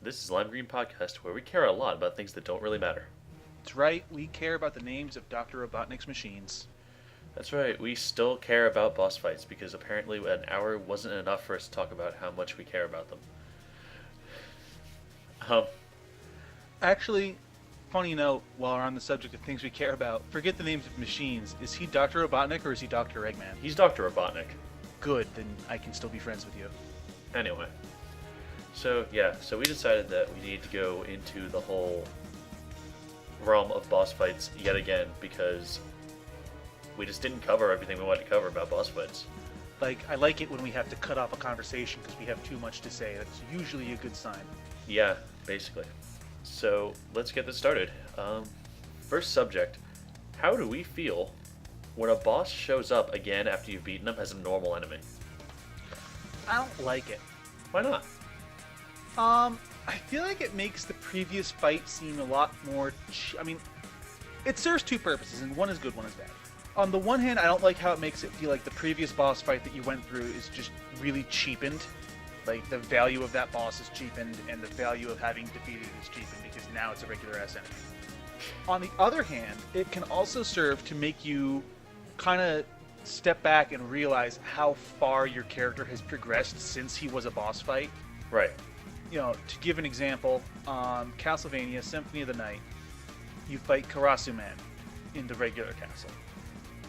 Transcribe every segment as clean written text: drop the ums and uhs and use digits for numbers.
This is LimeGreenPodcast, where we care a lot about things that don't really matter. That's right, we care about the names of Dr. Robotnik's machines. That's right, we still care about boss fights, because apparently an hour wasn't enough for us to talk about how much we care about them. Actually, funny note, while we're on the subject of things we care about, forget the names of machines. Is he Dr. Robotnik or is he Dr. Eggman? He's Dr. Robotnik. Good, then I can still be friends with you. Anyway. So we decided that we need to go into the whole realm of boss fights yet again, because we just didn't cover everything we wanted to cover about boss fights. I like it when we have to cut off a conversation because we have too much to say. That's usually a good sign. Yeah, basically. So let's get this started. First subject, how do we feel when a boss shows up again after you've beaten him as a normal enemy? I don't like it. Why not? I feel like it makes the previous fight seem a lot more... it serves two purposes, and one is good, one is bad. On the one hand, I don't like how it makes it feel like the previous boss fight that you went through is just really cheapened. Like, the value of that boss is cheapened, and the value of having defeated it is cheapened, because now it's a regular-ass enemy. On the other hand, it can also serve to make you kind of step back and realize how far your character has progressed since he was a boss fight. Right. You know, to give an example, Castlevania Symphony of the Night, you fight Karasuman in the regular castle.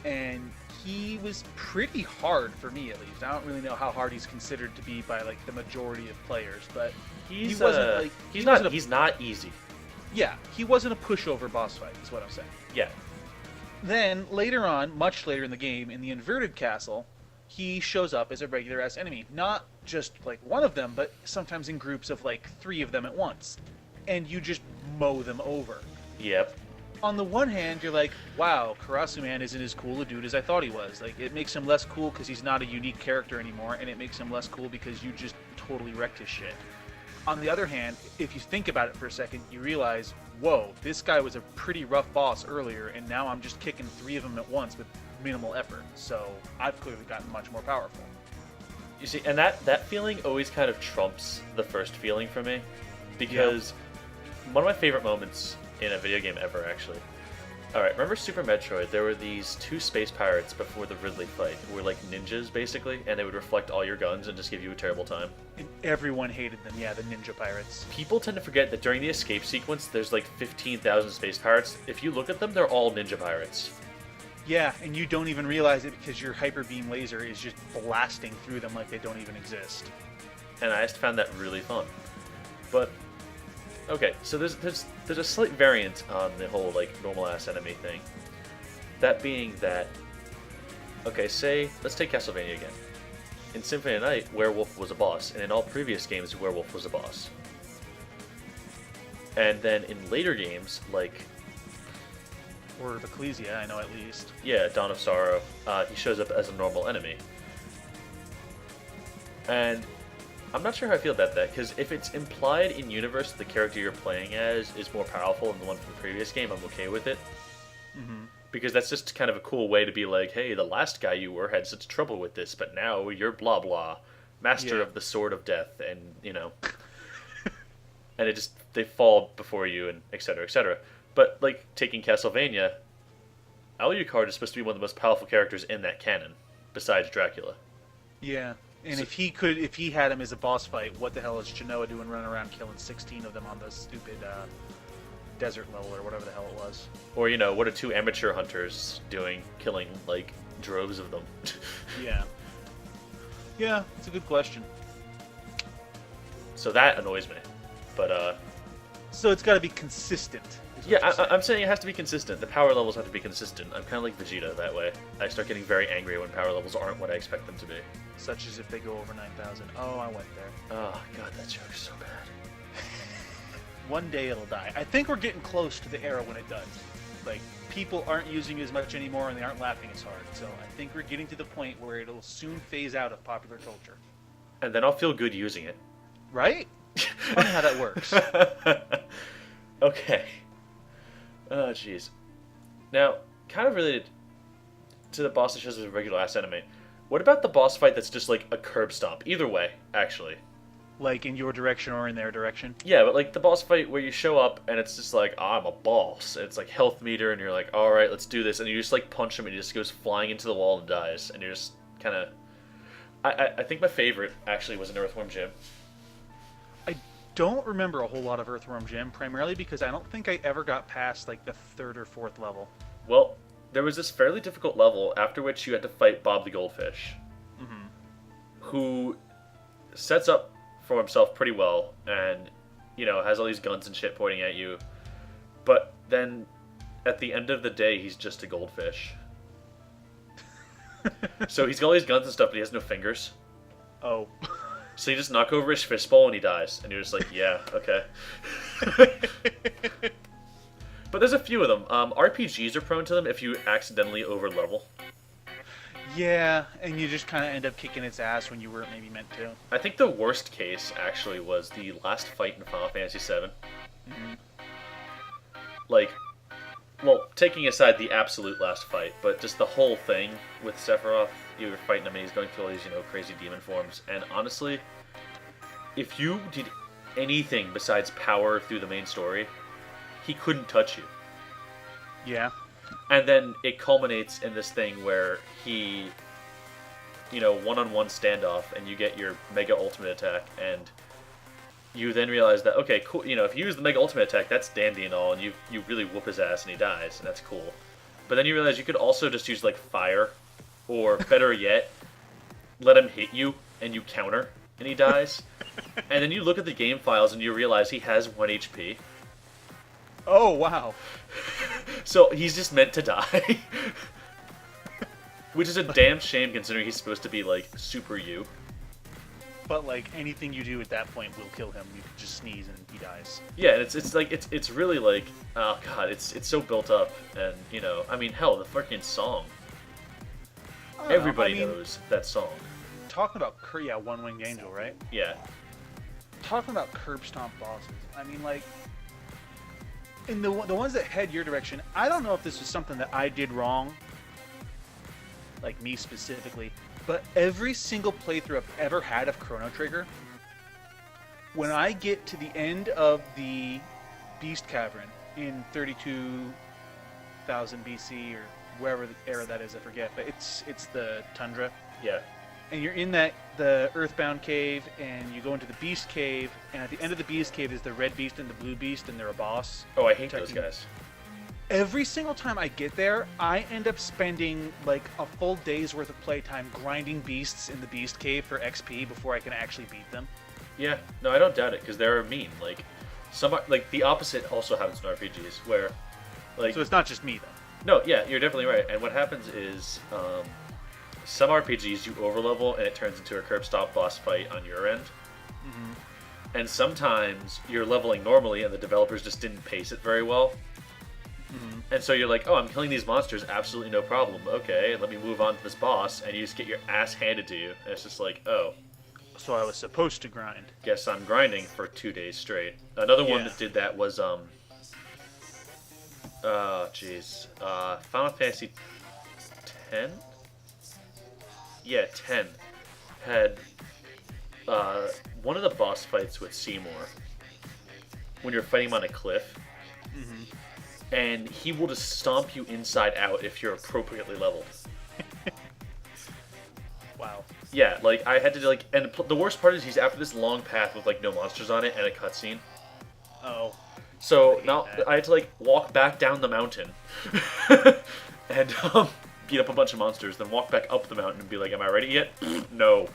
And he was pretty hard for me, at least. I don't really know how hard he's considered to be by like the majority of players, but He's not easy. Yeah, he wasn't a pushover boss fight, is what I'm saying. Yeah. Then later on, much later in the game, in the inverted castle, he shows up as a regular ass enemy. Not just like one of them, but sometimes in groups of like 3 of them at once. And you just mow them over. Yep. On the one hand, you're like, wow, Karasuman isn't as cool a dude as I thought he was. Like, it makes him less cool because he's not a unique character anymore, and it makes him less cool because you just totally wrecked his shit. On the other hand, if you think about it for a second, you realize, whoa, this guy was a pretty rough boss earlier, and now I'm just kicking 3 of them at once with minimal effort. So I've clearly gotten much more powerful. You see, and that feeling always kind of trumps the first feeling for me, because one of my favorite moments in a video game ever, actually. Alright, remember Super Metroid? There were these 2 space pirates before the Ridley fight, who were like ninjas, basically, and they would reflect all your guns and just give you a terrible time. And everyone hated them, yeah, the ninja pirates. People tend to forget that during the escape sequence, there's like 15,000 space pirates. If you look at them, they're all ninja pirates. Yeah, and you don't even realize it because your hyper beam laser is just blasting through them like they don't even exist. And I just found that really fun. But okay, so there's a slight variant on the whole like normal ass enemy thing. That being that, okay, let's take Castlevania again. In Symphony of the Night, Werewolf was a boss, and in all previous games, Werewolf was a boss. And then in later games, like Or of Ecclesia, I know at least. yeah, Dawn of Sorrow, he shows up as a normal enemy. And I'm not sure how I feel about that, because if it's implied in universe the character you're playing as is more powerful than the one from the previous game, I'm okay with it. Mm-hmm. Because that's just kind of a cool way to be like, hey, the last guy you were had such trouble with this, but now you're blah blah, master of the sword of death, and you know, and they fall before you, and etc. etc. But like taking Castlevania, Alucard is supposed to be one of the most powerful characters in that canon, besides Dracula. Yeah. And if he had him as a boss fight, what the hell is Genoa doing running around killing 16 of them on the stupid desert level or whatever the hell it was? Or, you know, what are 2 amateur hunters doing, killing, like, droves of them? Yeah. Yeah, it's a good question. So that annoys me. But, So it's got to be consistent. yeah, I'm saying it has to be consistent. The power levels have to be consistent. I'm kind of like Vegeta that way. I start getting very angry when power levels aren't what I expect them to be. Such as if they go over 9,000. Oh, I went there. Oh, God, that joke is so bad. One day it'll die. I think we're getting close to the era when it does. Like, people aren't using it as much anymore and they aren't laughing as hard. So I think we're getting to the point where it'll soon phase out of popular culture. And then I'll feel good using it. Right? Funny how that works. Okay. Oh, jeez. Now, kind of related to the boss that shows as a regular ass enemy, what about the boss fight that's just like a curb stomp? Either way, actually. Like in your direction or in their direction? Yeah, but like the boss fight where you show up and it's just like, oh, I'm a boss. It's like health meter, and you're like, all right, let's do this, and you just like punch him, and he just goes flying into the wall and dies, and you're just kind of. I think my favorite actually was an Earthworm Jim. I don't remember a whole lot of Earthworm Jim, primarily because I don't think I ever got past like the 3rd or 4th level. Well, there was this fairly difficult level after which you had to fight Bob the Goldfish, who sets up for himself pretty well, and has all these guns and shit pointing at you, but then at the end of the day he's just a goldfish. So he's got all these guns and stuff, but he has no fingers. Oh. So you just knock over his fistball and he dies, and you're just like, yeah, okay. But there's a few of them. RPGs are prone to them if you accidentally overlevel. Yeah, and you just kind of end up kicking its ass when you weren't maybe meant to. I think the worst case actually was the last fight in Final Fantasy VII. Like, well, taking aside the absolute last fight, but just the whole thing with Sephiroth, you were fighting him and he's going through all these, crazy demon forms. And honestly, if you did anything besides power through the main story, he couldn't touch you. Yeah. And then it culminates in this thing where he, one-on-one standoff, and you get your Mega Ultimate Attack, and you then realize that, okay, cool, if you use the Mega Ultimate Attack, that's dandy and all, and you really whoop his ass and he dies, and that's cool. But then you realize you could also just use, like, fire, or better yet, let him hit you, and you counter, and he dies. And then you look at the game files, and you realize he has 1 HP. Oh, wow. So he's just meant to die. Which is a damn shame considering he's supposed to be, like, super you. But, like, anything you do at that point will kill him. You can just sneeze and he dies. Yeah, and it's really like, oh god, it's so built up, and hell, the freaking song. Everybody knows that song. Talking about One Winged Angel, right? Yeah. Talking about curb stomp bosses. I mean, like, in the ones that head your direction, I don't know if this was something that I did wrong, like me specifically, but every single playthrough I've ever had of Chrono Trigger, when I get to the end of the Beast Cavern in 32,000 BC or wherever the era that is, I forget, but it's the tundra. Yeah. And you're in the Earthbound cave, and you go into the Beast Cave, and at the end of the Beast Cave is the Red Beast and the Blue Beast, and they're a boss. Oh, I hate those guys. Every single time I get there, I end up spending like a full day's worth of playtime grinding beasts in the Beast Cave for XP before I can actually beat them. Yeah, no, I don't doubt it, because they're mean. Like, the opposite also happens in RPGs, where, like... So it's not just me, though. No, yeah, you're definitely right. And what happens is, some RPGs you overlevel, and it turns into a curb stop boss fight on your end. Mm-hmm. And sometimes you're leveling normally, and the developers just didn't pace it very well. Mm-hmm. And so you're like, oh, I'm killing these monsters, absolutely no problem. Okay, let me move on to this boss, and you just get your ass handed to you. And it's just like, oh. So I was supposed to grind. Guess I'm grinding for 2 days straight. Another one that did that was, Final Fantasy 10? Yeah, 10. Had, one of the boss fights with Seymour, when you're fighting him on a cliff. Mm-hmm. And he will just stomp you inside out if you're appropriately leveled. Wow. Yeah, like, I had to, like, and the worst part is he's after this long path with, like, no monsters on it and a cutscene. Oh. So now I had to, like, walk back down the mountain and beat up a bunch of monsters, then walk back up the mountain and be like, am I ready yet? No.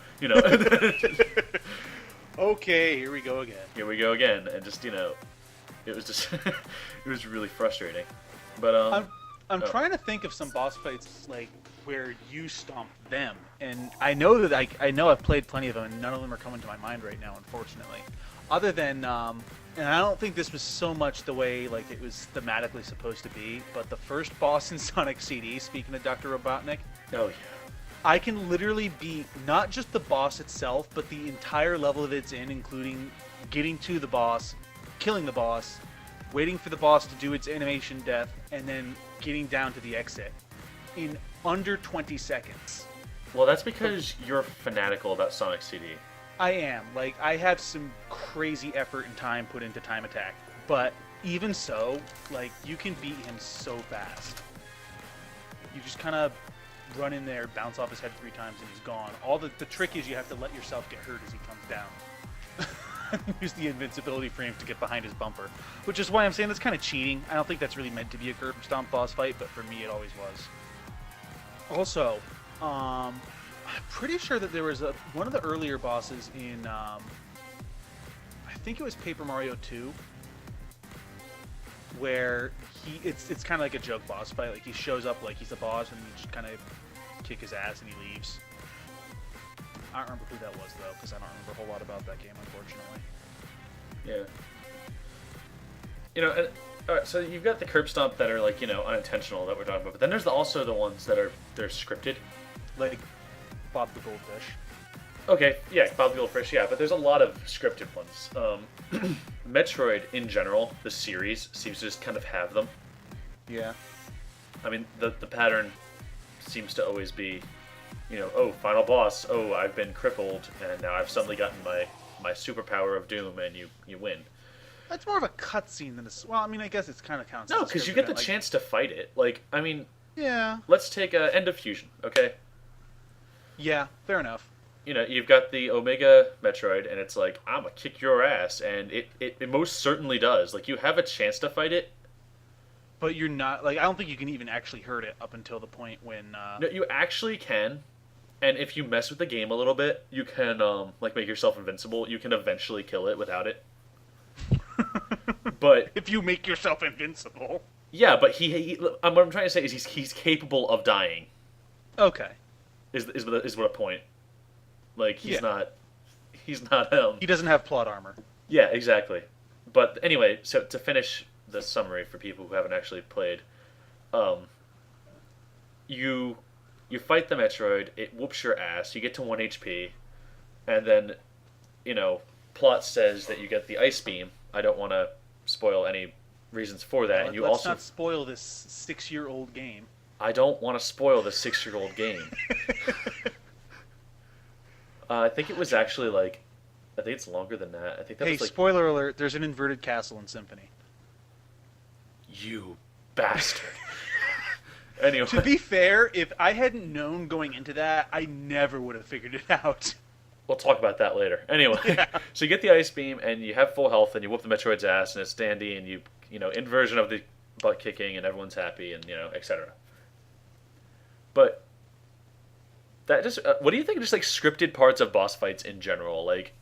Okay, here we go again. Here we go again. And just, it was just, it was really frustrating. But, I'm trying to think of some boss fights, like, where you stomp them. And I know that I know I've played plenty of them, and none of them are coming to my mind right now, unfortunately. Other than, and I don't think this was so much the way, like, it was thematically supposed to be, but the first boss in Sonic CD, speaking of Dr. Robotnik. Oh, yeah. I can literally beat not just the boss itself, but the entire level that it's in, including getting to the boss, killing the boss, waiting for the boss to do its animation death, and then getting down to the exit in under 20 seconds. Well, that's because you're fanatical about Sonic CD. I am. Like, I have some crazy effort and time put into time attack. But even so, like, you can beat him so fast. You just kind of run in there, bounce off his head 3 times, and he's gone. All the trick is you have to let yourself get hurt as he comes down. Use the invincibility frame to get behind his bumper. Which is why I'm saying that's kind of cheating. I don't think that's really meant to be a curb stomp boss fight, but for me it always was. Also, I'm pretty sure that there was one of the earlier bosses in, I think it was Paper Mario 2, where it's kind of like a joke boss fight. Like, he shows up like he's the boss, and you just kind of kick his ass, and he leaves. I don't remember who that was, though, because I don't remember a whole lot about that game, unfortunately. Yeah. You know, alright, so you've got the curb stomp that are, like, you know, unintentional that we're talking about, but then there's also the ones that they're scripted. Like Bob the Goldfish. Okay, yeah, Bob the Goldfish, yeah, but there's a lot of scripted ones. Metroid, in general, the series, seems to just kind of have them. Yeah. I mean, the pattern seems to always be, you know, oh, final boss, oh, I've been crippled, and now I've suddenly gotten my superpower of doom, and you win. That's more of a cutscene than a... Well, I mean, I guess it's kind of counts. No, because you get the chance to fight it. Like, I mean... Yeah. Let's take End of Fusion, okay? Yeah, fair enough. You know, you've got the Omega Metroid, and it's like, I'm gonna kick your ass, and it most certainly does. Like, you have a chance to fight it. But you're not... Like, I don't think you can even actually hurt it up until the point when... No, you actually can. And if you mess with the game a little bit, you can, like, make yourself invincible. You can eventually kill it without it. But... If you make yourself invincible. Yeah, but what I'm trying to say is he's capable of dying. Okay. Is what a point. Like, he's not... He doesn't have plot armor. Yeah, exactly. But anyway, so to finish the summary for people who haven't actually played, you fight the Metroid, it whoops your ass, you get to 1 HP, and then, you know, plot says that you get the Ice Beam. I don't want to spoil any reasons for that. And let's not spoil this 6-year-old game. I don't want to spoil the 6-year-old game. I think it was actually like... I think it's longer than that. I think that was like... spoiler alert, there's an inverted castle in Symphony. You bastard. Anyway. To be fair, if I hadn't known going into that, I never would have figured it out. We'll talk about that later. Anyway, yeah. So you get the Ice Beam, and you have full health, and you whoop the Metroid's ass, and it's dandy, and you know, inversion of the butt kicking, and everyone's happy, and, you know, etc. But that just... what do you think of just, like, scripted parts of boss fights in general? Like...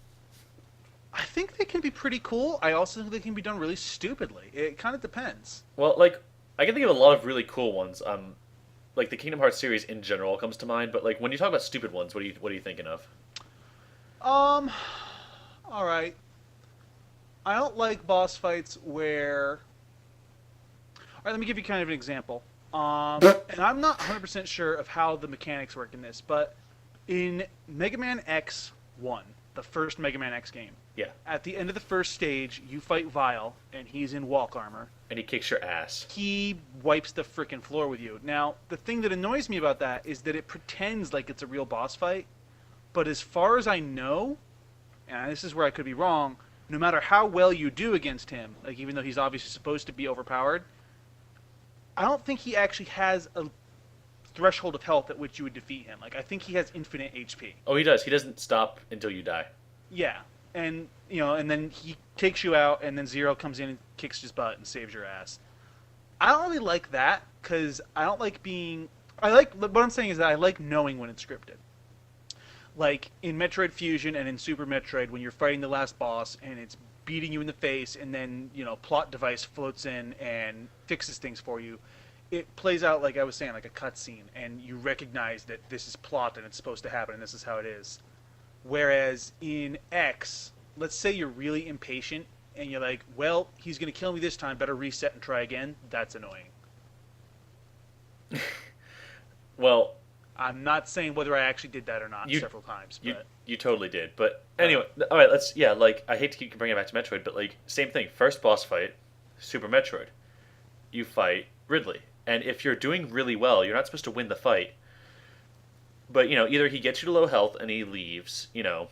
I think they can be pretty cool. I also think they can be done really stupidly. It kind of depends. Well, like, I can think of a lot of really cool ones. Like the Kingdom Hearts series in general comes to mind, but like when you talk about stupid ones, what are you thinking of? All right. I don't like boss fights where... All right, let me give you kind of an example. And I'm not 100% sure of how the mechanics work in this, but in Mega Man X1, the first Mega Man X game, yeah, at the end of the first stage, you fight Vile, and he's in walk armor. And he kicks your ass. He wipes the frickin' floor with you. Now, the thing that annoys me about that is that it pretends like it's a real boss fight, but as far as I know, and this is where I could be wrong, no matter how well you do against him, like even though he's obviously supposed to be overpowered, I don't think he actually has a threshold of health at which you would defeat him. Like, I think he has infinite HP. Oh, he does. He doesn't stop until you die. Yeah. And, you know, and then he takes you out, and then Zero comes in and kicks his butt and saves your ass. I don't really like that, because I don't like being... what I'm saying is that I like knowing when it's scripted. Like, in Metroid Fusion and in Super Metroid, when you're fighting the last boss, and it's beating you in the face, and then, you know, plot device floats in and fixes things for you, it plays out, like I was saying, like a cutscene, and you recognize that this is plot and it's supposed to happen and this is how it is. Whereas in X, let's say you're really impatient and you're like, well, he's going to kill me this time, better reset and try again. That's annoying. Well, I'm not saying whether I actually did that or not several times. But... You totally did. But anyway, all right, like, I hate to keep bringing it back to Metroid, but, like, same thing. First boss fight, Super Metroid. You fight Ridley. And if you're doing really well, you're not supposed to win the fight. But, you know, either he gets you to low health and he leaves, you know,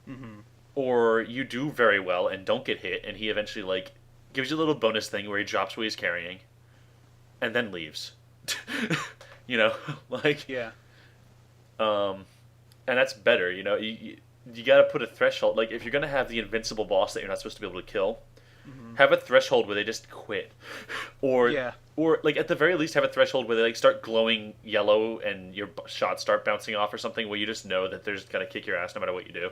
Mm-hmm. or you do very well and don't get hit, and he eventually like gives you a little bonus thing where he drops what he's carrying, and then leaves. you know, like Yeah. um, and that's better. You know, you got to put a threshold. Like if you're gonna have the invincible boss that you're not supposed to be able to kill, Mm-hmm. have a threshold where they just quit, or Yeah. or like at the very least have a threshold where they like start glowing yellow and your shots start bouncing off or something where you just know that they're just gonna kick your ass no matter what you do.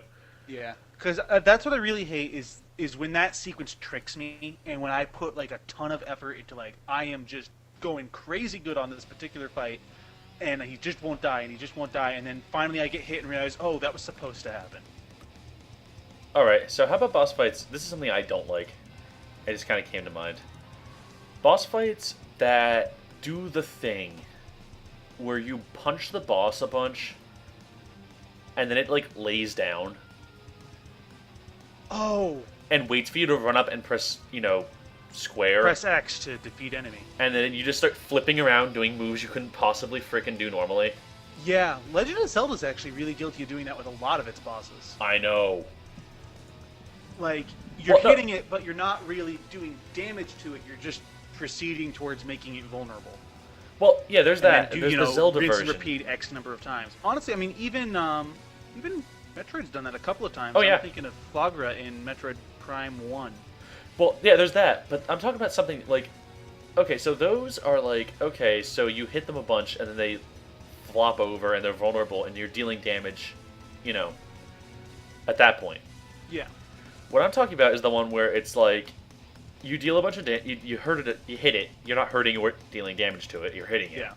Yeah, because that's what I really hate is when that sequence tricks me, and when I put like a ton of effort into like I am just going crazy good on this particular fight, and he just won't die, and he just won't die, and then finally I get hit and realize, oh, that was supposed to happen. All right, so how about boss fights? This is something I don't like. It just kind of came to mind. Boss fights that do the thing where you punch the boss a bunch, and then it like lays down Oh, and waits for you to run up and press, square. press X to defeat enemy. And then you just start flipping around doing moves you couldn't possibly frickin' do normally. Yeah, Legend of Zelda's actually really guilty of doing that with a lot of its bosses. I know. Like, you're Well, no. hitting it, but you're not really doing damage to it. You're just proceeding towards making it vulnerable. Well, yeah, there's And that. then There's the Zelda rinse version. and repeat X number of times. Honestly, I mean, even Metroid's done that a couple of times. Oh, yeah. I'm thinking of Fogra in Metroid Prime 1. Well, yeah, there's that. But I'm talking about something like... Okay, so those are like... Okay, so you hit them a bunch, and then they flop over, and they're vulnerable, and you're dealing damage, at that point. Yeah. What I'm talking about is the one where it's like... You deal a bunch of damage, you hurt it, you hit it, you're not hurting or dealing damage to it, you're hitting it. Yeah.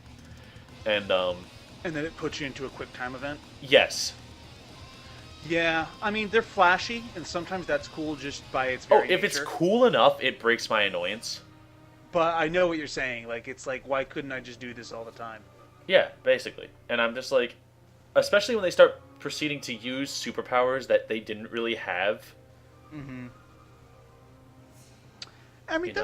And, And then it puts you into a quick time event. yes. Yeah, I mean, they're flashy, and sometimes that's cool just by its Oh, very if it's nature. cool enough, it breaks my annoyance. But I know what you're saying. Like, it's like, why couldn't I just do this all the time? Yeah, basically. And I'm just like, especially when they start proceeding to use superpowers that they didn't really have. Mm-hmm. I mean,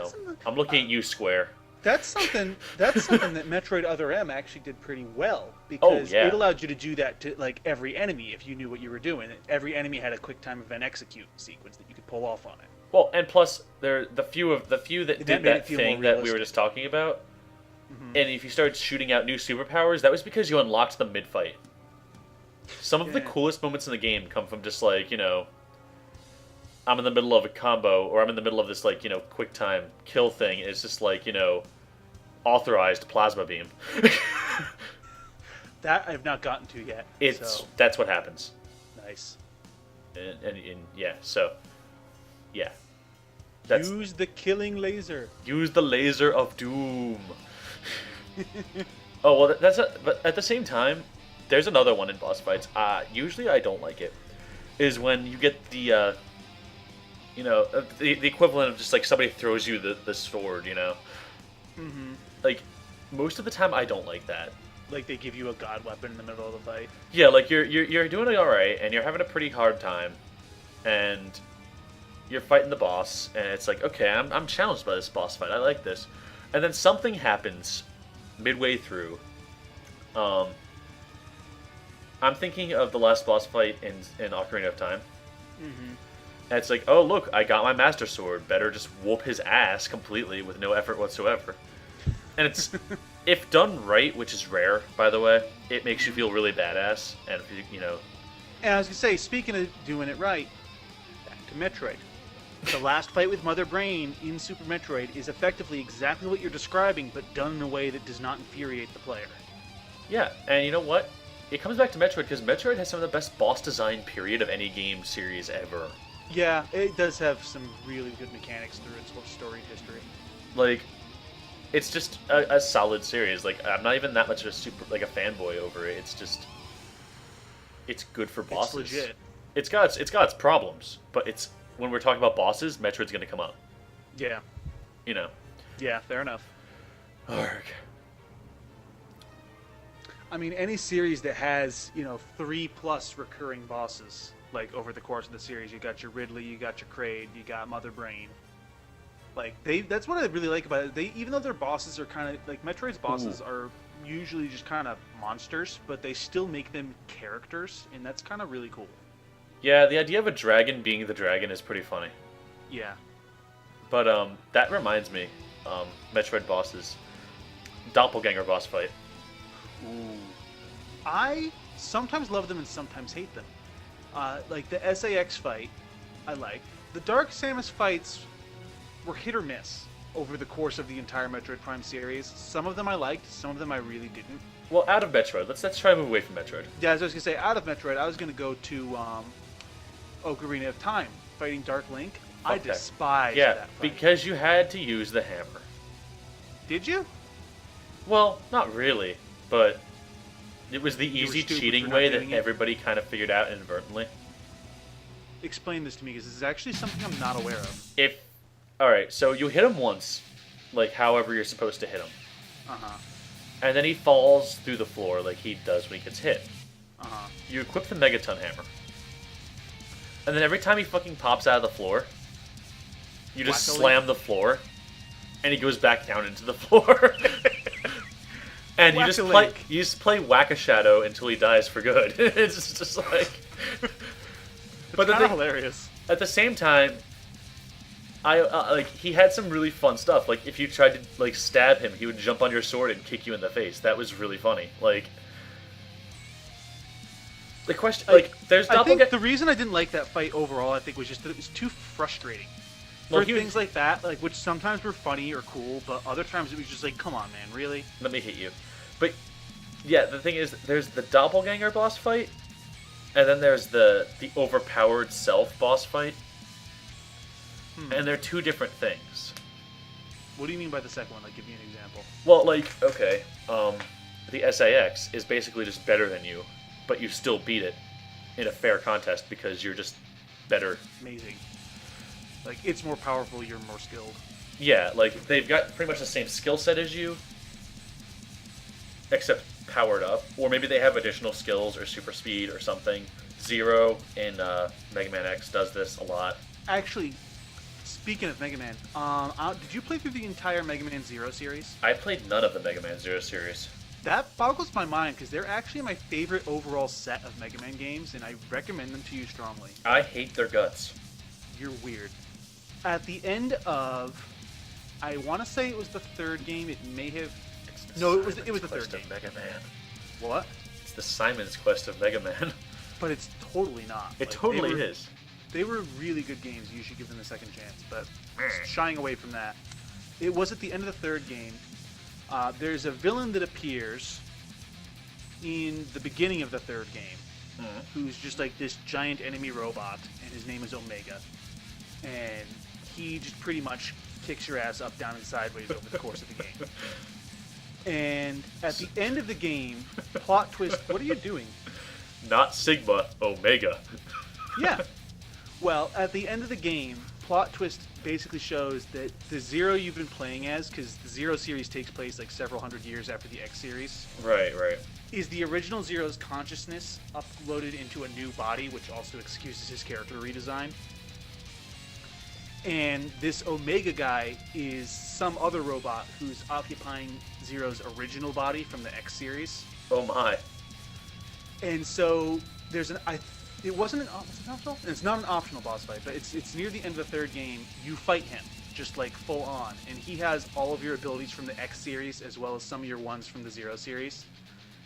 I'm looking at you, Square. that's something that Metroid Other M actually did pretty well, because yeah. it allowed you to do that to like every enemy if you knew what you were doing. Every enemy had a quick time event execute sequence that you could pull off on it. Well, and plus, the few that That did made it that feel thing more that we were realistic. just talking about, Mhm. and if you started shooting out new superpowers, that was because you unlocked them mid-fight. Some of the Yeah. coolest moments in the game come from just like, I'm in the middle of a combo, or I'm in the middle of this, like, quick time kill thing, and it's just like, authorized plasma beam. That I've not gotten to yet. That's what happens. Nice. And yeah, so, yeah. Use the killing laser. Use the laser of doom. Oh, well, but at the same time, there's another one in boss fights. Usually I don't like it. Is when you get the, the equivalent of just like somebody throws you the sword, Mm-hmm. Like, most of the time I don't like that. Like they give you a god weapon in the middle of the fight. Yeah, like you're doing it all right, and you're having a pretty hard time, and you're fighting the boss, and it's like, okay, I'm challenged by this boss fight. I like this, and then something happens midway through. I'm thinking of the last boss fight in Ocarina of Time. Mm-hmm. And it's like, oh look, I got my Master Sword. Better just whoop his ass completely with no effort whatsoever. And it's, if done right, which is rare, by the way, it makes you feel really badass. And if you And I was gonna say, speaking of doing it right, back to Metroid. The last fight with Mother Brain in Super Metroid is effectively exactly what you're describing, but done in a way that does not infuriate the player. yeah, and you know what? It comes back to Metroid because Metroid has some of the best boss design period of any game series ever. Yeah, it does have some really good mechanics through its whole storied history. Like, it's just a solid series. Like, I'm not even that much of a fanboy over it. It's just, it's good for bosses. It's legit. It's got its problems, but it's, when we're talking about bosses, Metroid's gonna come up. Yeah. Yeah, fair enough. Arg. I mean, any series that has, 3+ recurring bosses, like over the course of the series, you got your Ridley, you got your Kraid, you got Mother Brain. Like, that's what I really like about it. Even though their bosses are kind of, like, Metroid's bosses are usually just kind of monsters, but they still make them characters, and that's kind of really cool. Yeah, the idea of a dragon being the dragon is pretty funny. Yeah. But that reminds me, Metroid bosses, doppelganger boss fight. Ooh. I sometimes love them and sometimes hate them. Like the SAX fight, I like. The Dark Samus fights were hit or miss over the course of the entire Metroid Prime series. Some of them I liked, some of them I really didn't. Well, out of Metroid, let's try to move away from Metroid. Yeah, as I was gonna say, out of Metroid, I was gonna go to Ocarina of Time, fighting Dark Link. I Okay. despise Yeah, that fight. because you had to use the hammer. Did you? Well, not really, but it was the You were easy stupid cheating for not way doing that it? everybody kind of figured out inadvertently. Explain this to me, because this is actually something I'm not aware of. Alright, so you hit him once, like however you're supposed to hit him. Uh-huh. And then he falls through the floor like he does when he gets hit. Uh-huh. You equip the Megaton Hammer. And then every time he fucking pops out of the floor, you just Whack-a-link? slam the floor, and he goes back down into the floor. And Whack-a-link. you just play Whack-a-Shadow until he dies for good. It's just like... But Kind of hilarious. at the same time, he had some really fun stuff. Like if you tried to like stab him, he would jump on your sword and kick you in the face. That was really funny. Like the question, there's I think the reason I didn't like that fight overall, I think, was just that it was too frustrating. Well, For things like that, like which sometimes were funny or cool, but other times it was just like, come on, man, really? Let me hit you. But yeah, the thing is, there's the doppelganger boss fight, and then there's the overpowered self boss fight, and they're two different things. What do you mean by the second one? Like, give me an example. Well, like, okay, the SAX is basically just better than you, but you still beat it in a fair contest because you're just better. Amazing. Like, it's more powerful, you're more skilled. Yeah, like, they've got pretty much the same skill set as you, except powered up. Or maybe they have additional skills or super speed or something. Zero in Mega Man X does this a lot. Actually, speaking of Mega Man, did you play through the entire Mega Man Zero series? I played none of the Mega Man Zero series. That boggles my mind, because they're actually my favorite overall set of Mega Man games, and I recommend them to you strongly. I hate their guts. You're weird. At the end of, I want to say it was the third game. It may have. No, it was the third Quest game. of Mega Man. What? It's the Simon's Quest of Mega Man. But it's totally not. It totally is. They were really good games. You should give them a second chance. But shying away from that, it was at the end of the third game. There's a villain that appears in the beginning of the third game, who's just like this giant enemy robot, and his name is Omega. And he just pretty much kicks your ass up, down, and sideways over the course of the game. And at the end of the game, plot twist. What are you doing? Not Sigma, Omega. Yeah. Well, at the end of the game, plot twist basically shows that the Zero you've been playing as, because the Zero series takes place like several hundred years after the X series, Right. is the original Zero's consciousness uploaded into a new body, which also excuses his character redesign. And this Omega guy is some other robot who's occupying Zero's original body from the X series. Oh my. And so there's it wasn't an optional. It's not an optional boss fight, but it's near the end of the third game. You fight him just like full on, and he has all of your abilities from the X series as well as some of your ones from the Zero series,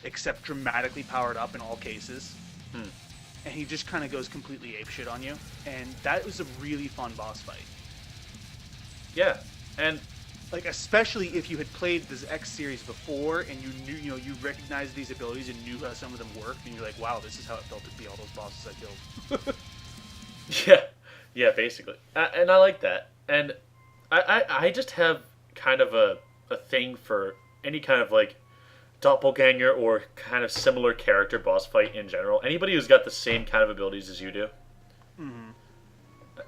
except dramatically powered up in all cases. And he just kind of goes completely apeshit on you, and that was a really fun boss fight. Yeah, and Like, especially if you had played this X series before and you knew, you recognized these abilities and knew how some of them worked, and you're like, wow, this is how it felt to be all those bosses I killed. yeah, basically, and I like that, and I just have kind of a thing for any kind of like doppelganger or kind of similar character boss fight in general. Anybody who's got the same kind of abilities as you do.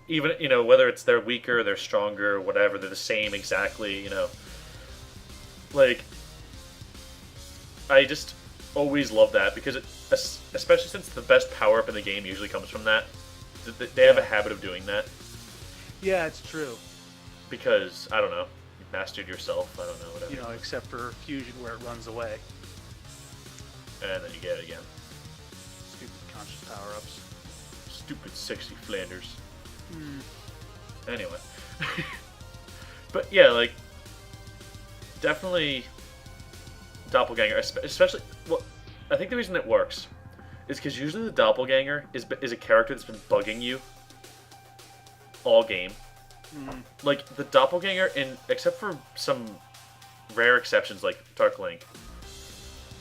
Even, whether it's they're weaker, they're stronger, whatever, they're the same exactly, Like, I just always love that because especially since the best power-up in the game usually comes from that, they have a habit of doing that. Yeah, it's true. Because, I don't know, you've mastered yourself, I don't know, whatever. Except for Fusion where it runs away. And then you get it again. Stupid conscious power-ups. Stupid, sexy Flanders. Anyway. But yeah, like, definitely Doppelganger, especially, well, I think the reason it works is because usually the Doppelganger is a character that's been bugging you all game. Like, the Doppelganger, except for some rare exceptions like Dark Link,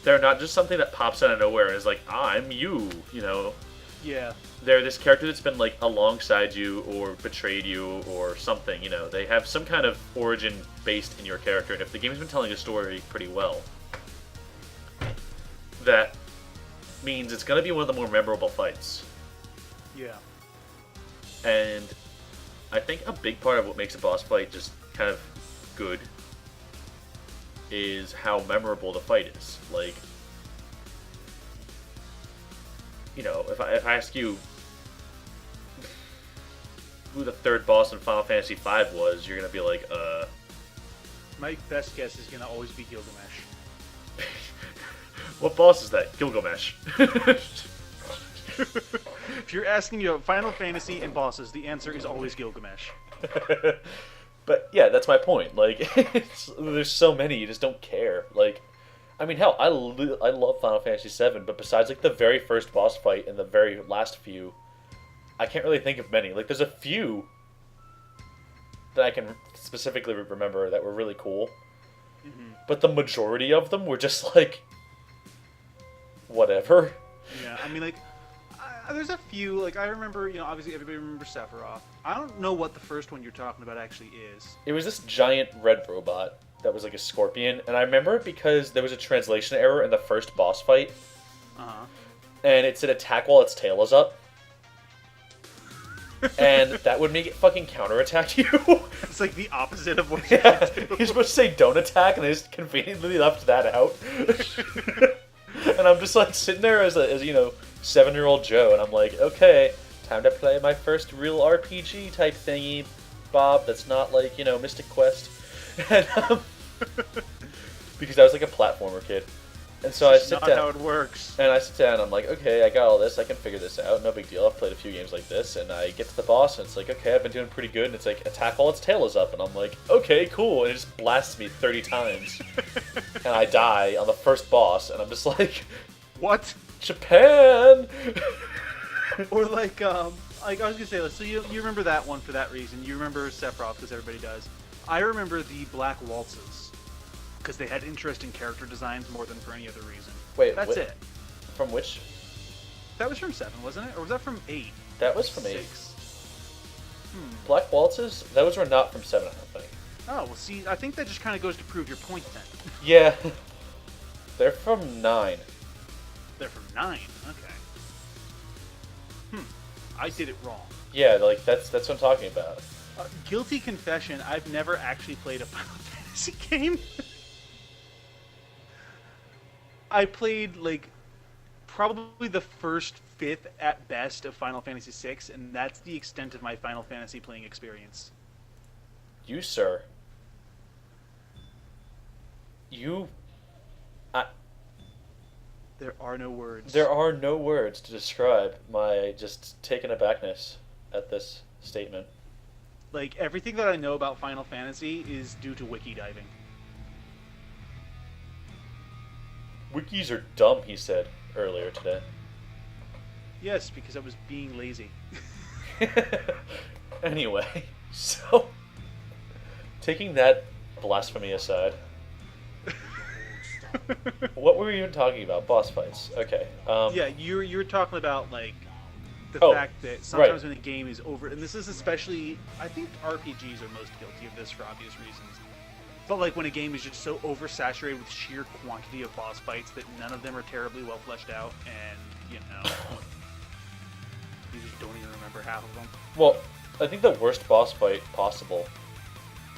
they're not just something that pops out of nowhere and is like, I'm you, you know? Yeah. They're this character that's been, like, alongside you or betrayed you or something, you know? They have some kind of origin based in your character, and if the game's been telling a story pretty well, that means it's going to be one of the more memorable fights. Yeah. And I think a big part of what makes a boss fight just kind of good is how memorable the fight is. Like, you know, if I ask you who the third boss in Final Fantasy V was, you're going to be like, My best guess is going to always be Gilgamesh. What boss is that? Gilgamesh. If you're asking me about Final Fantasy and bosses, the answer is always Gilgamesh. But yeah, that's my point. Like, there's so many, you just don't care. Like, I mean, hell, I love Final Fantasy VII, but besides like the very first boss fight and the very last few, I can't really think of many. Like, there's a few that I can specifically remember that were really cool, but the majority of them were just like, whatever. Yeah, I mean, like, there's a few, like, I remember, you know, obviously everybody remembers Sephiroth. I don't know what the first one you're talking about actually is. It was this giant red robot that was like a scorpion, and I remember it because there was a translation error in the first boss fight. And it said attack while its tail is up. And that would make it fucking counterattack you. It's like the opposite of what Yeah, you're supposed to say don't attack, and they just conveniently left that out. And I'm just like sitting there as you know, 7-year-old Joe, and I'm like, okay, time to play my first real RPG type thingy, Bob. That's not like, you know, Mystic Quest. And because I was like a platformer kid, and so I sit not down. how it works. And I sit down, and I'm like, okay, I got all this, I can figure this out, no big deal, I've played a few games like this, and I get to the boss, and it's like, okay, I've been doing pretty good, and it's like, attack while its tail is up, and I'm like, okay, cool, and it just blasts me 30 times, and I die on the first boss, and I'm just like, what? Japan! Or like I was gonna say, so you remember that one for that reason, you remember Sephiroth, because everybody does. I remember the Black Waltzes, because they had interesting character designs more than for any other reason. Wait, that's it. From which? That was from 7, wasn't it? Or was that from 8? That was from 8. 6. Black Waltzes? Those were not from 7, I don't think. Oh, well, see, I think that just kind of goes to prove your point then. Yeah. They're from 9. They're from 9? Okay. I did it wrong. Yeah, like, that's what I'm talking about. Guilty confession, I've never actually played a Final Fantasy game. I played, like, probably the first fifth at best of Final Fantasy VI, and that's the extent of my Final Fantasy playing experience. You, sir. You... There are no words. There are no words to describe my just taken abackness at this statement. Like, everything that I know about Final Fantasy is due to wiki diving. Wikis are dumb, he said earlier today. Yes, because I was being lazy. Anyway, so... taking that blasphemy aside... what were we even talking about? Boss fights. Okay. Yeah, you were talking about, like, the fact that sometimes when a game is over, and this is especially, I think RPGs are most guilty of this for obvious reasons, but like when a game is just so oversaturated with sheer quantity of boss fights that none of them are terribly well fleshed out, and, you know, you just don't even remember half of them. Well, I think the worst boss fight possible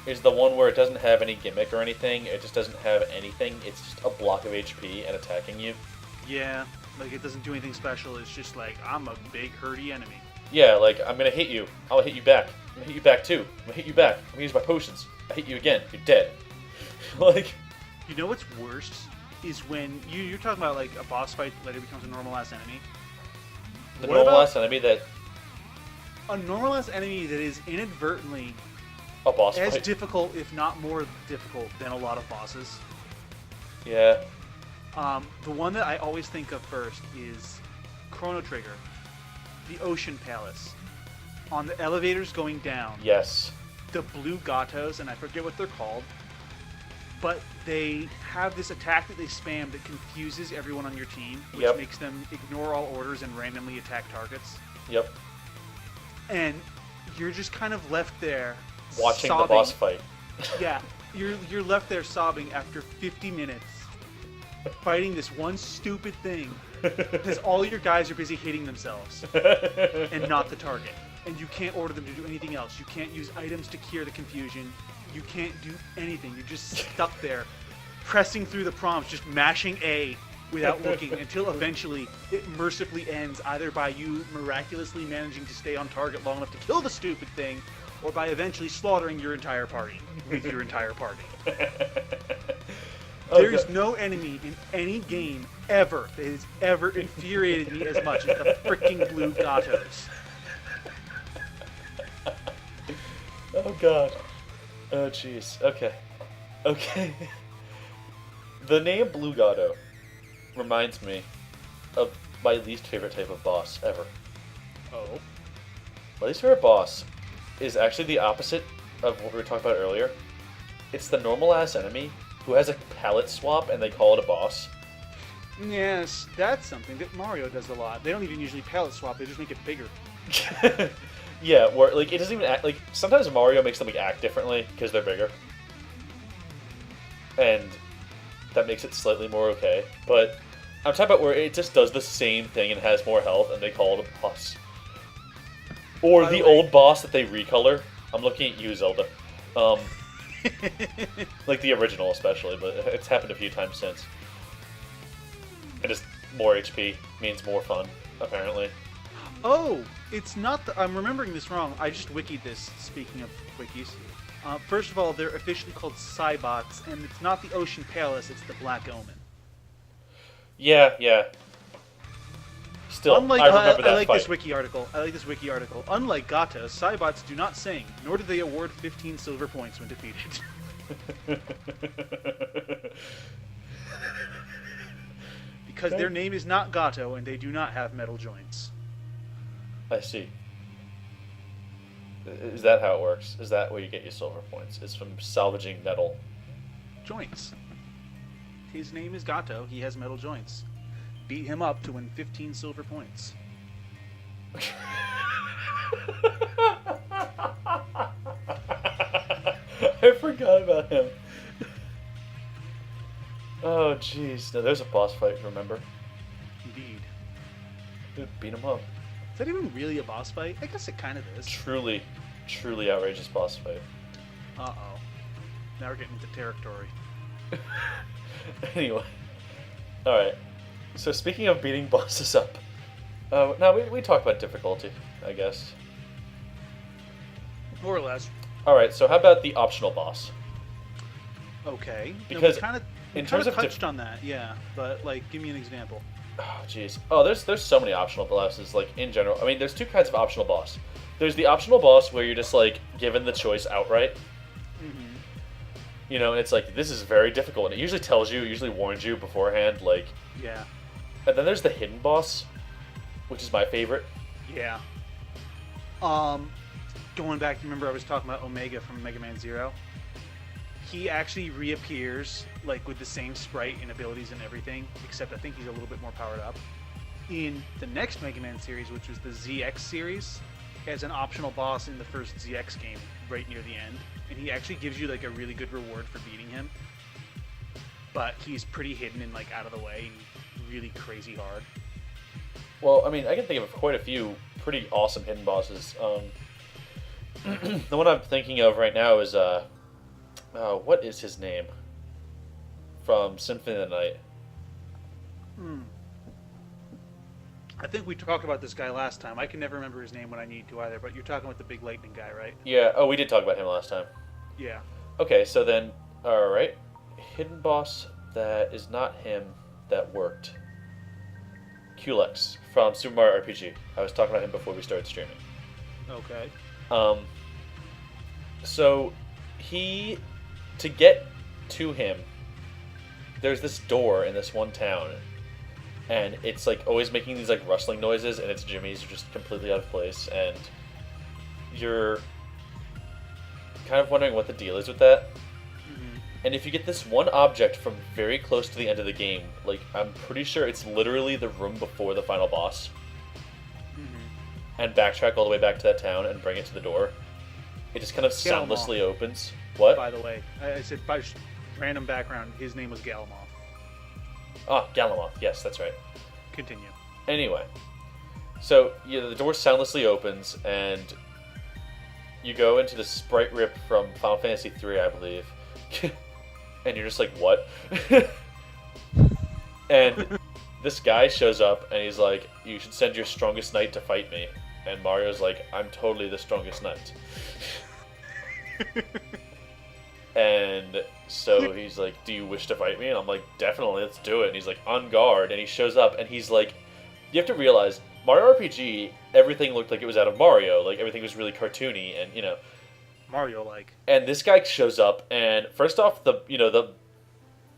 is the one where it doesn't have any gimmick or anything, it just doesn't have anything, it's just a block of HP and attacking you. Yeah, like it doesn't do anything special, it's just like, I'm a big hurty enemy. Yeah, like, I'm gonna hit you, I'll hit you back, I'm gonna hit you back too, I'm gonna hit you back, I'm gonna use my potions, I hit you again, you're dead. Like... You know what's worse? Is when you're talking about like a boss fight that later becomes a normal-ass enemy. The normal-ass enemy that a normalized enemy that is inadvertently A boss as fight. difficult, if not more difficult, than a lot of bosses. Yeah. The one that I always think of first is Chrono Trigger, the Ocean Palace. On the elevators going down, Yes. the blue gatos, and I forget what they're called, but they have this attack that they spam that confuses everyone on your team, which makes them ignore all orders and randomly attack targets. Yep. And you're just kind of left there Watching sobbing. the boss fight. Yeah, you're left there sobbing after 50 minutes fighting this one stupid thing because all your guys are busy hitting themselves and not the target. And you can't order them to do anything else. You can't use items to cure the confusion. You can't do anything. You're just stuck there, pressing through the prompts, just mashing A without looking until eventually it mercifully ends, either by you miraculously managing to stay on target long enough to kill the stupid thing, or by eventually slaughtering your entire party with your entire party. There's no enemy in any game ever that has ever infuriated me as much as the freaking blue gatos. Oh god. Oh jeez. Okay. The name Blue Gato reminds me of my least favorite type of boss ever. Oh. My least favorite boss is actually the opposite of what we were talking about earlier. It's the normal ass enemy who has a palette swap and they call it a boss. Yes, that's something that Mario does a lot. They don't even usually palette swap, they just make it bigger. Yeah, where like it doesn't even act like sometimes Mario makes them like act differently because they're bigger. And that makes it slightly more okay. But I'm talking about where it just does the same thing and has more health and they call it a boss. Or the old boss that they recolor. I'm looking at you, Zelda. Like the original especially, but it's happened a few times since. And just more HP means more fun, apparently. Oh, it's not the... I'm remembering this wrong. I just wikied this, speaking of wikis. First of all, they're officially called Cybots, and it's not the Ocean Palace, it's the Black Omen. Yeah. Still, Unlike, I remember that I like fight. this wiki article. Unlike Gatos, Cybots do not sing, nor do they award 15 silver points when defeated. Because their name is not Gato, and they do not have metal joints. I see. Is that how it works? Is that where you get your silver points? It's from salvaging metal. Joints. His name is Gato, he has metal joints. Beat him up to win 15 silver points. I forgot about him. Oh, jeez. No, there's a boss fight, remember? Indeed. Dude, beat him up. Is that even really a boss fight? I guess it kind of is. Truly outrageous boss fight. Uh-oh. Now we're getting into territory. Anyway. Alright. So speaking of beating bosses up, now we talked about difficulty, I guess. More or less. Alright, so how about the optional boss? Okay. Because no, we in terms of touched on that, yeah. But, like, give me an example. Oh, jeez. Oh, there's so many optional bosses, like, in general. I mean, there's two kinds of optional boss. There's the optional boss where you're just, like, given the choice outright. Mm-hmm. You know, and it's like, this is very difficult. And it usually tells you, usually warns you beforehand, like... Yeah. And then there's the hidden boss, which is my favorite. Yeah. Going back, remember I was talking about Omega from Mega Man Zero? He actually reappears, like, with the same sprite and abilities and everything, except I think he's a little bit more powered up. In the next Mega Man series, which was the ZX series, as an optional boss in the first ZX game, right near the end. And he actually gives you, like, a really good reward for beating him. But he's pretty hidden and, like, out of the way and really crazy hard. Well, I mean, I can think of quite a few pretty awesome hidden bosses. The one I'm thinking of right now is, what is his name? From Symphony of the Night. I think we talked about this guy last time. I can never remember his name when I need to either, but you're talking about the big lightning guy, right? Yeah, oh, we did talk about him last time. Yeah. Okay, so then, alright. Hidden boss that is not him that worked. Culex from Super Mario RPG. I was talking about him before we started streaming. Okay. Um, so to get to him, there's this door in this one town, and it's like always making these like rustling noises, and its jimmies are just completely out of place, and you're kind of wondering what the deal is with that. Mm-hmm. And if you get this one object from very close to the end of the game, like I'm pretty sure it's literally the room before the final boss, and backtrack all the way back to that town and bring it to the door, it just kind of soundlessly opens. What? By the way, I said by random background, his name was Galamoth. Ah, Galamoth. Yes, that's right. Continue. Anyway, so yeah, the door soundlessly opens, and you go into the sprite rip from Final Fantasy III, I believe, and you're just like, what? And this guy shows up, and he's like, you should send your strongest knight to fight me. And Mario's like, I'm totally the strongest knight. And so he's like, do you wish to fight me? And I'm like, definitely, let's do it. And he's like, on guard. And he shows up, and he's like, you have to realize, Mario RPG, everything looked like it was out of Mario. Like, everything was really cartoony, and, you know. Mario-like. And this guy shows up, and first off, the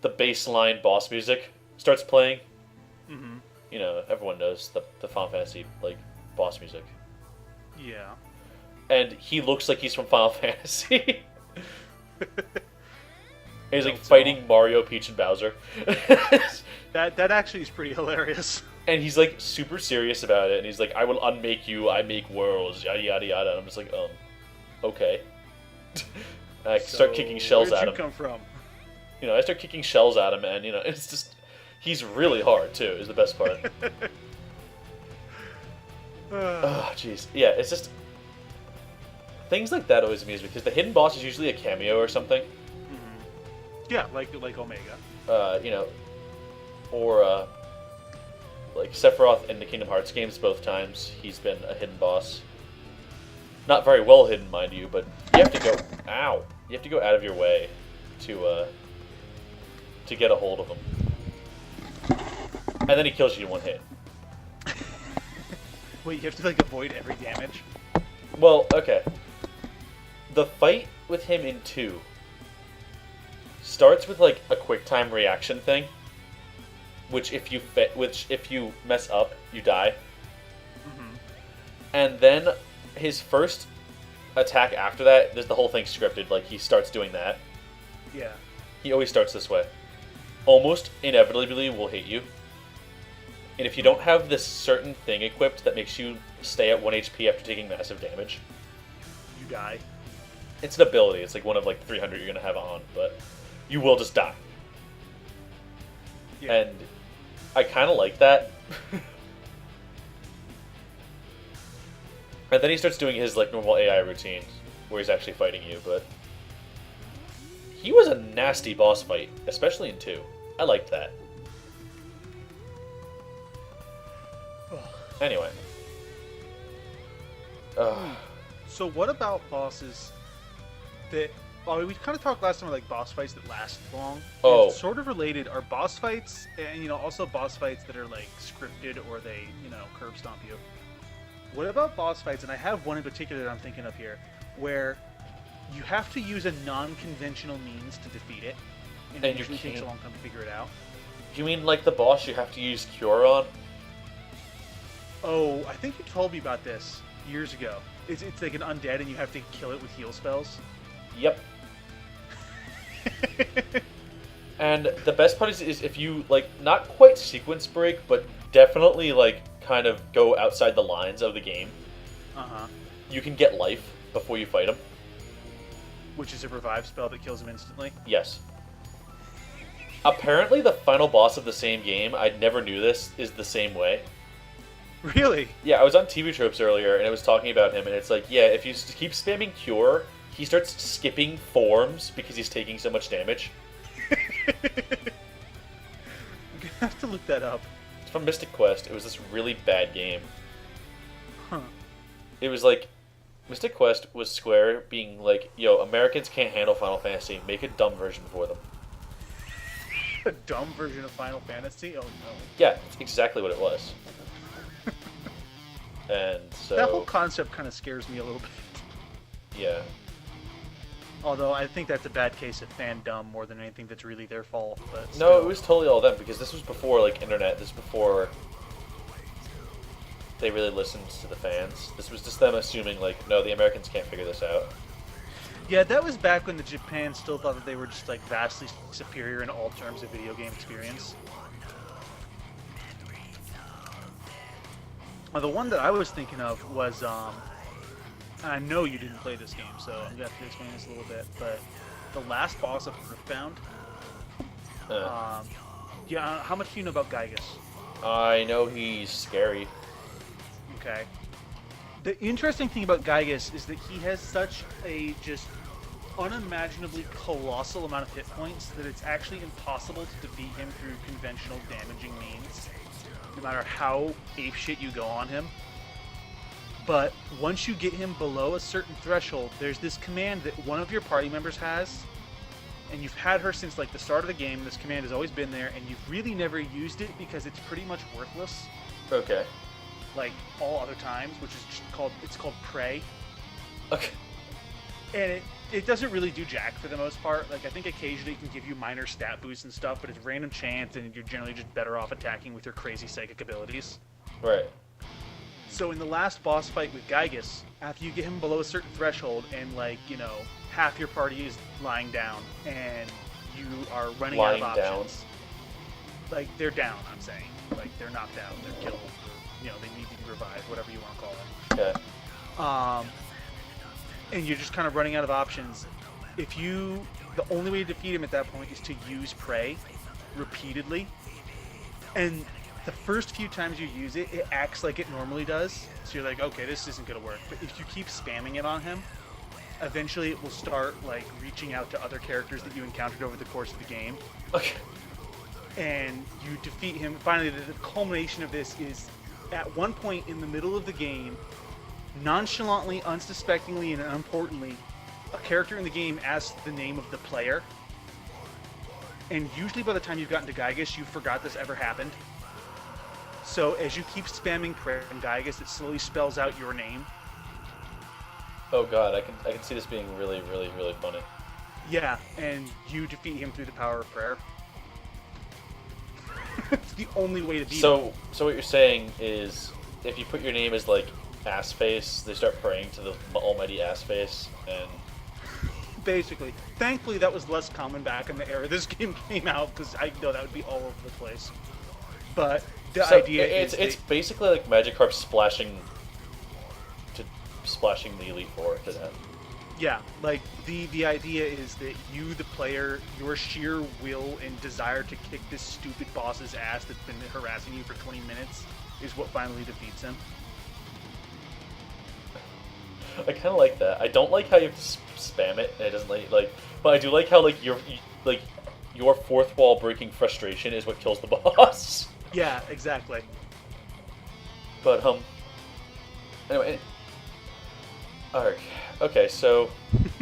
baseline boss music starts playing. Mm-hmm. You know, everyone knows the Final Fantasy, like, boss music. Yeah. And he looks like he's from Final Fantasy. He's like fighting Mario, Peach, and Bowser. that actually is pretty hilarious. And he's like super serious about it, and he's like, I will unmake you, I make worlds, yada yada yada. And I'm just like, okay. And I start kicking shells at him. Where'd you come from? You know, I start kicking shells at him, and, you know, it's just, he's really hard, too, is the best part. Oh, jeez. Yeah, it's just, things like that always amuse me, because the hidden boss is usually a cameo or something. Mm-hmm. Yeah, like Omega. You know, or, like Sephiroth in the Kingdom Hearts games, both times, he's been a hidden boss. Not very well hidden, mind you, but you have to go, you have to go out of your way to get a hold of him. And then he kills you in one hit. Wait, you have to, like, avoid every damage? Well, okay. The fight with him in 2 starts with, like, a quick time reaction thing, which if you mess up, you die. Mm-hmm. And then his first attack after that, the whole thing's scripted, like, he starts doing that. Yeah. He always starts this way. Almost inevitably will hit you. And if you don't have this certain thing equipped that makes you stay at 1 HP after taking massive damage, you die. It's an ability. It's like one of like 300 you're going to have on, but you will just die. Yeah. And I kind of like that. And then he starts doing his like normal AI routine where he's actually fighting you, but he was a nasty boss fight, especially in 2. I liked that. Anyway. So what about bosses that... Well, we kind of talked last time about like boss fights that last long. Oh. It's sort of related. Are boss fights, and you know, also boss fights that are like scripted or they, you know, curb stomp you. What about boss fights, and I have one in particular that I'm thinking of here, where you have to use a non-conventional means to defeat it, and it usually takes a long time to figure it out. You mean like the boss you have to use Cure on? Oh, I think you told me about this years ago. It's like an undead, and you have to kill it with heal spells. Yep. And the best part is if you, like, not quite sequence break, but definitely, like, kind of go outside the lines of the game, you can get life before you fight him. Which is a revive spell that kills him instantly? Yes. Apparently the final boss of the same game, I never knew this, is the same way. Really? Yeah, I was on TV Tropes earlier, and it was talking about him, and it's like, yeah, if you keep spamming Cure, he starts skipping forms because he's taking so much damage. I'm gonna have to look that up. It's from Mystic Quest. It was this really bad game. Huh. It was like, Mystic Quest was Square being like, yo, Americans can't handle Final Fantasy. Make a dumb version for them. A dumb version of Final Fantasy? Oh no. Yeah, that's exactly what it was. And so that whole concept kind of scares me a little bit. Yeah. Although I think that's a bad case of fandom more than anything that's really their fault. But No, still. it was totally all them because this was before like internet. This was before they really listened to the fans. This was just them assuming like, no, the Americans can't figure this out. Yeah, that was back when the Japan still thought that they were just like vastly superior in all terms of video game experience. The one that I was thinking of was, I know you didn't play this game, so I'm gonna have to explain this a little bit. But the last boss of Earthbound. Yeah, how much do you know about Gygas? I know he's scary. Okay. The interesting thing about Gygas is that he has such a just unimaginably colossal amount of hit points that it's actually impossible to defeat him through conventional damaging means, no matter how apeshit you go on him. But once you get him below a certain threshold, there's this command that one of your party members has, and you've had her since like the start of the game. This command has always been there, and you've really never used it because it's pretty much worthless. Okay. Like all other times, which is just called Prey. Okay. And it doesn't really do jack for the most part. Like I think occasionally it can give you minor stat boosts and stuff, but it's random chance, and you're generally just better off attacking with your crazy psychic abilities. Right. So in the last boss fight with Gygas, after you get him below a certain threshold, and like half your party is lying down, and you are running out of options. Like they're down, I'm saying. Like they're knocked out, they're killed. They need to be revived, whatever you want to call it. Okay. And you're just kind of running out of options. The only way to defeat him at that point is to use Prey repeatedly. And the first few times you use it, it acts like it normally does. So you're like, okay, this isn't going to work. But if you keep spamming it on him, eventually it will start like reaching out to other characters that you encountered over the course of the game. Okay. And you defeat him. Finally, the culmination of this is at one point in the middle of the game, nonchalantly, unsuspectingly, and unimportantly, a character in the game asks the name of the player. And usually by the time you've gotten to Gygas, you forgot this ever happened. So as you keep spamming prayer and Gygas, it slowly spells out your name. Oh god, I can see this being really, really, really funny. Yeah, and you defeat him through the power of prayer. It's the only way to beat him. So what you're saying is, if you put your name as like ass face, they start praying to the almighty ass face, and basically, thankfully that was less common back in the era this game came out, because I know that would be all over the place. But the idea is it's basically like Magikarp splashing the Elite Four to death. Yeah, like the idea is that you, the player, your sheer will and desire to kick this stupid boss's ass that's been harassing you for 20 minutes is what finally defeats him. I kind of like that. I don't like how you have to spam it, and it doesn't like. But I do like how your fourth wall breaking frustration is what kills the boss. Yeah, exactly. But anyway. Alright. Okay, so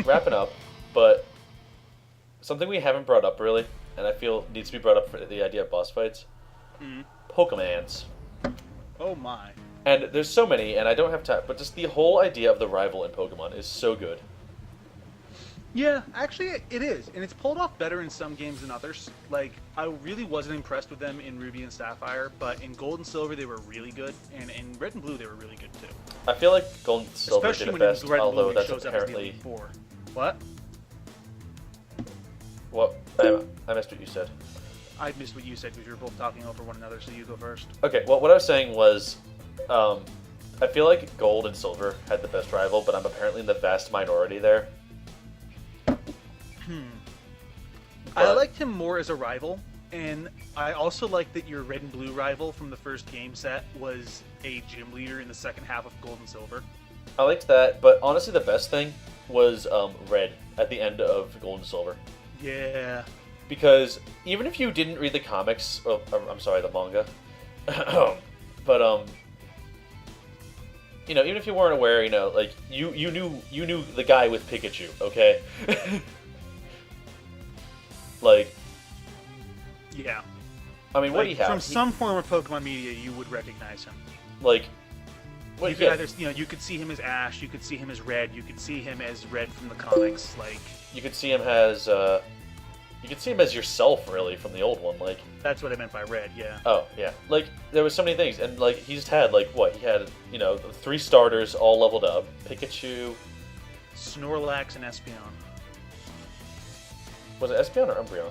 wrapping up, but something we haven't brought up really, and I feel needs to be brought up for the idea of boss fights. Pokemans. Oh my. And there's so many, and I don't have time, but just the whole idea of the rival in Pokemon is so good. Yeah, actually it is, and it's pulled off better in some games than others. Like, I really wasn't impressed with them in Ruby and Sapphire, but in Gold and Silver they were really good, and in Red and Blue they were really good too. I feel like Gold and Silver Especially did it when best, in Red and Blue although it that's shows apparently... up as the Elite Four. What? What? I missed what you said. I missed what you said because you were both talking over one another, so you go first. Okay, well, what I was saying was, I feel like Gold and Silver had the best rival, but I'm apparently in the vast minority there. I liked him more as a rival, and I also like that your Red and Blue rival from the first game set was a gym leader in the second half of Gold and Silver. I liked that, but honestly the best thing was Red at the end of Gold and Silver. Yeah. Because even if you didn't read the comics, I'm sorry, the manga, but even if you weren't aware, like you knew the guy with Pikachu, okay? Like, yeah. I mean, what do you have? From some form of Pokemon media, you would recognize him. Like, Well, you could either, you could see him as Ash, you could see him as Red, you could see him as Red from the comics, like. You could see him as yourself, really, from the old one, like. That's what I meant by Red, yeah. Oh yeah, like there was so many things, and like he just had like what he had, the 3 starters all leveled up: Pikachu, Snorlax, and Espeon. Was it Espeon or Umbreon?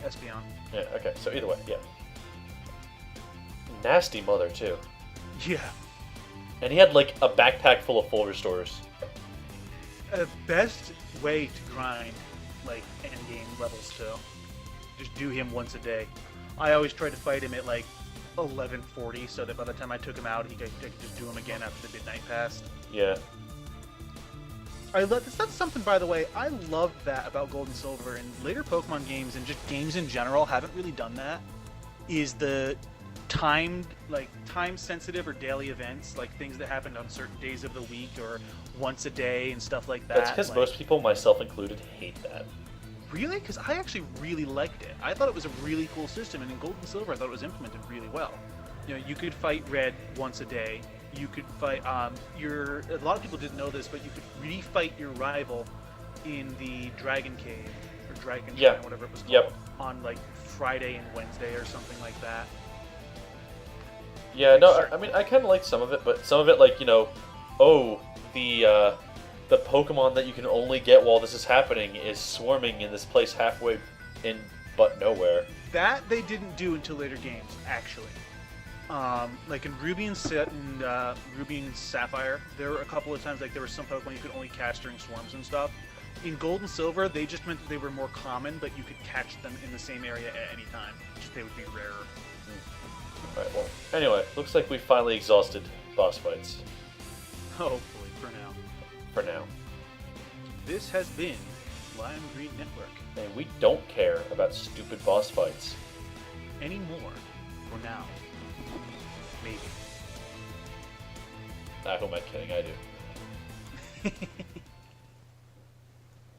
Espeon. Yeah. Okay. So either way, yeah. Nasty mother too. Yeah. And he had like a backpack full of full restores. Best way to grind, like, endgame levels too. Just do him once a day. I always tried to fight him at like 11:40, so that by the time I took him out, I could just do him again after the midnight passed. Yeah. That's something, by the way, I love that about Gold and Silver, and later Pokemon games and just games in general haven't really done that. Is the time-sensitive or daily events, like things that happened on certain days of the week or once a day and stuff like that. That's because most people, myself included, hate that. Really? Because I actually really liked it. I thought it was a really cool system, and in Gold and Silver, I thought it was implemented really well. You could fight Red once a day. You could fight a lot of people didn't know this, but you could refight your rival in the Dragon Cave or Dragon Shrine, whatever it was called, on like Friday and Wednesday or something like that. Yeah, no, I mean I kind of liked some of it, but some of it, like the Pokemon that you can only get while this is happening is swarming in this place halfway in but nowhere. That they didn't do until later games, actually. Like in Ruby and Sapphire, there were a couple of times like there were some Pokemon you could only catch during swarms and stuff. In Gold and Silver, they just meant that they were more common, but you could catch them in the same area at any time. Just they would be rarer. Alright, well, anyway, looks like we finally exhausted boss fights. Hopefully, for now. For now. This has been Lime Green Network. And we don't care about stupid boss fights. Anymore. For now. Maybe. Who am I kidding? I do.